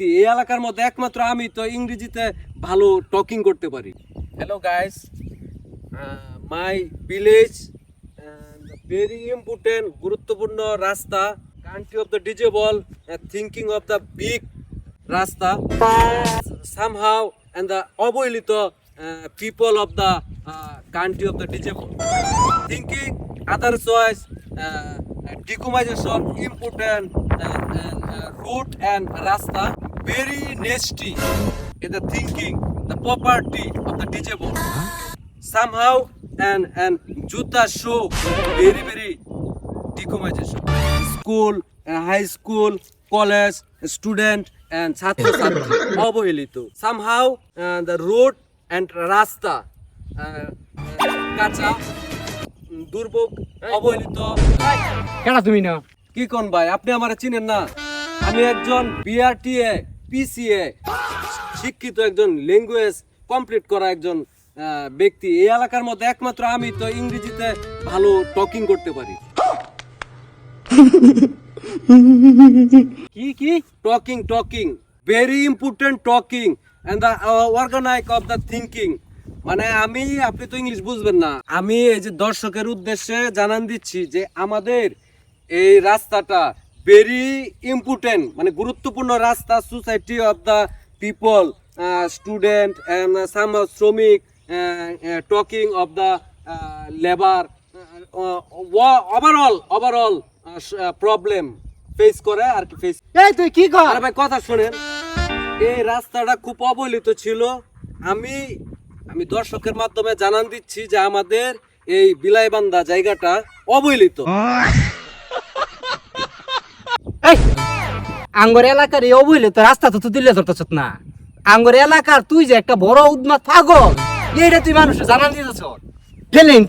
এই এলাকার মধ্যে একমাত্র আমি তো ইংরেজিতে ভালো টকিং করতে পারি। Hello guys, my village very important গুরুত্বপূর্ণ রাস্তা, country of the disable, thinking of the big রাস্তা, সামহাউ and the অবহেলিত people of the country of the disabled, thinking other choice, decommission important route and rasta very nasty in the thinking the property of the disabled somehow and juta show very decommission school, high school, college student and ছাত্র ছাত্রী অবহেলিত somehow the road and রাস্তা কাঁচা দুর্ভোগ অবহেলিত। কেন তুমি না কি কোন ভাই, আপনি আমারে চিনেন না? আমি একজন বিআরটিএ পিসিএ শিক্ষিত একজন ল্যাঙ্গুয়েজ কমপ্লিট করা একজন ব্যক্তি। এই এলাকার মধ্যে একমাত্র আমি তো ইংরেজিতে ভালো টকিং করতে পারি। কি talking very important talking and the organize of the thinking. মানে আপনি তো ইংলিশ বুঝবেন না, আমি এই যে দর্শকের উদ্দেশ্যে জানান দিচ্ছি যে আমাদের এই রাস্তাটা ভেরি ইম্পর্টেন্ট, মানে গুরুত্বপূর্ণ রাস্তা, society of the people, student and some শ্রমিক, talking of the labour, overall problem face করে আর কি ফেস। এই তুই কি কর? আরে ভাই কথা শোনেন, এই রাস্তাটা খুব অবহেলিত ছিল। আমি দর্শকের মাধ্যমে জানান দিচ্ছি যে আমাদের এই বিলাইবান্ধা জায়গাটা অবহেলিত। এই আঙ্গর এলাকার এই অবহেলিত রাস্তা তো তুই দিলে ধরতেছ না। আঙ্গর এলাকার তুই যে একটা বড় উন্মাদ পাগল, এইটা তুই মানুষের জানান দিতেছ গেলেন